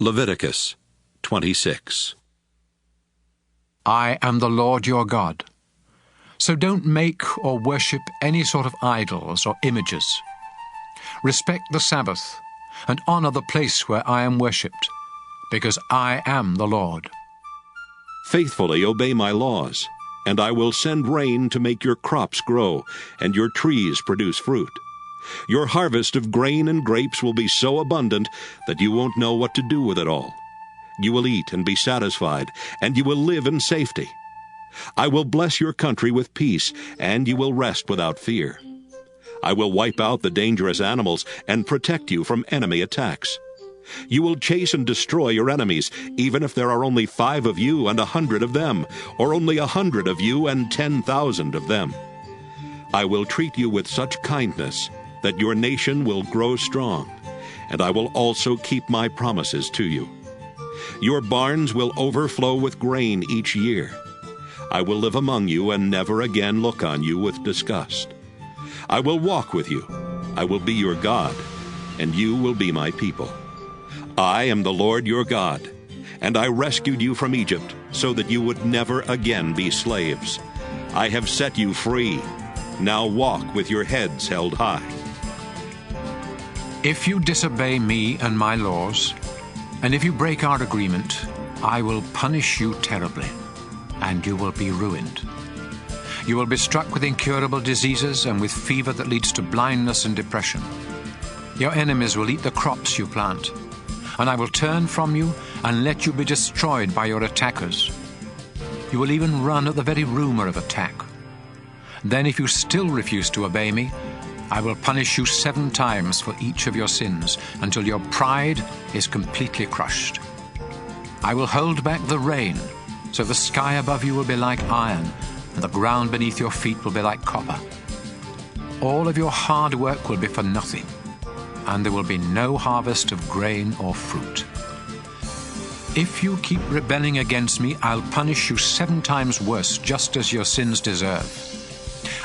Leviticus 26. I am the Lord your God. So don't make or worship any sort of idols or images. Respect the Sabbath and honor the place where I am worshipped, because I am the Lord. Faithfully obey my laws, and I will send rain to make your crops grow and your trees produce fruit. Your harvest of grain and grapes will be so abundant that you won't know what to do with it all. You will eat and be satisfied, and you will live in safety. I will bless your country with peace, and you will rest without fear. I will wipe out the dangerous animals and protect you from enemy attacks. You will chase and destroy your enemies, even if there are only 5 of you and 100 of them, or only 100 of you and 10,000 of them. I will treat you with such kindness that your nation will grow strong, and I will also keep my promises to you. Your barns will overflow with grain each year. I will live among you and never again look on you with disgust. I will walk with you. I will be your God, and you will be my people. I am the Lord your God, and I rescued you from Egypt so that you would never again be slaves. I have set you free. Now walk with your heads held high. If you disobey me and my laws, and if you break our agreement, I will punish you terribly, and you will be ruined. You will be struck with incurable diseases and with fever that leads to blindness and depression. Your enemies will eat the crops you plant, and I will turn from you and let you be destroyed by your attackers. You will even run at the very rumor of attack. Then if you still refuse to obey me, I will punish you 7 times for each of your sins, until your pride is completely crushed. I will hold back the rain, so the sky above you will be like iron, and the ground beneath your feet will be like copper. All of your hard work will be for nothing, and there will be no harvest of grain or fruit. If you keep rebelling against me, I'll punish you 7 times worse, just as your sins deserve.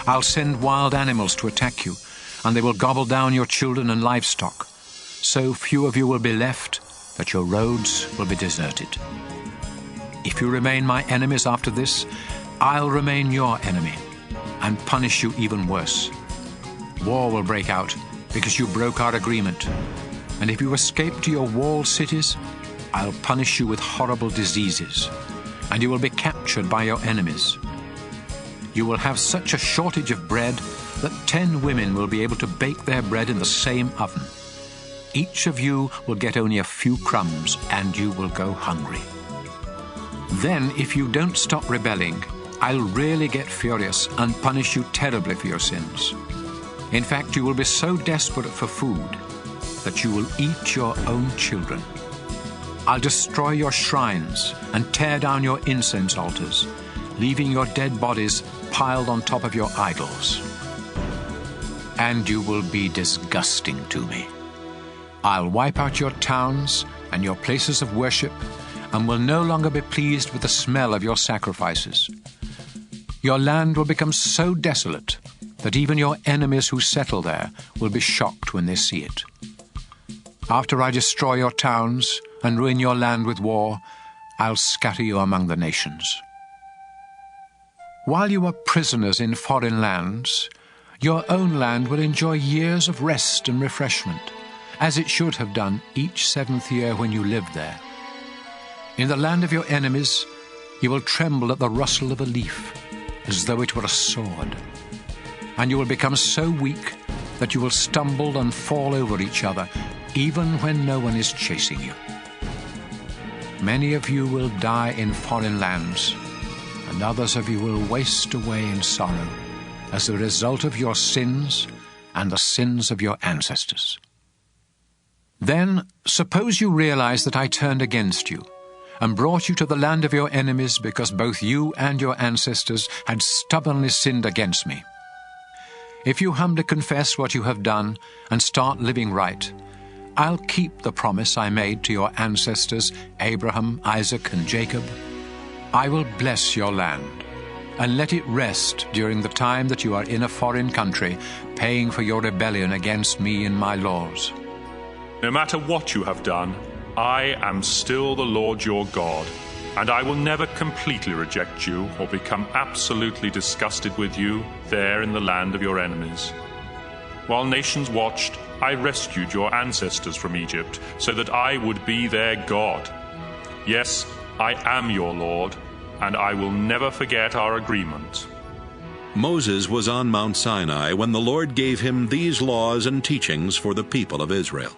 I'll send wild animals to attack you, and they will gobble down your children and livestock. So few of you will be left that your roads will be deserted. If you remain my enemies after this, I'll remain your enemy and punish you even worse. War will break out because you broke our agreement. And if you escape to your walled cities, I'll punish you with horrible diseases, and you will be captured by your enemies. You will have such a shortage of bread that 10 women will be able to bake their bread in the same oven. Each of you will get only a few crumbs, and you will go hungry. Then, if you don't stop rebelling, I'll really get furious and punish you terribly for your sins. In fact, you will be so desperate for food that you will eat your own children. I'll destroy your shrines and tear down your incense altars, leaving your dead bodies piled on top of your idols. And you will be disgusting to me. I'll wipe out your towns and your places of worship, and will no longer be pleased with the smell of your sacrifices. Your land will become so desolate that even your enemies who settle there will be shocked when they see it. After I destroy your towns and ruin your land with war, I'll scatter you among the nations. While you are prisoners in foreign lands, your own land will enjoy years of rest and refreshment, as it should have done each 7th year when you lived there. In the land of your enemies, you will tremble at the rustle of a leaf, as though it were a sword. And you will become so weak that you will stumble and fall over each other, even when no one is chasing you. Many of you will die in foreign lands, and others of you will waste away in sorrow, as a result of your sins and the sins of your ancestors. Then, suppose you realize that I turned against you and brought you to the land of your enemies because both you and your ancestors had stubbornly sinned against me. If you humbly confess what you have done and start living right, I'll keep the promise I made to your ancestors, Abraham, Isaac, and Jacob. I will bless your land and let it rest during the time that you are in a foreign country, paying for your rebellion against me and my laws. No matter what you have done, I am still the Lord your God, and I will never completely reject you or become absolutely disgusted with you there in the land of your enemies. While nations watched, I rescued your ancestors from Egypt, so that I would be their God. Yes, I am your Lord, and I will never forget our agreement. Moses was on Mount Sinai when the Lord gave him these laws and teachings for the people of Israel.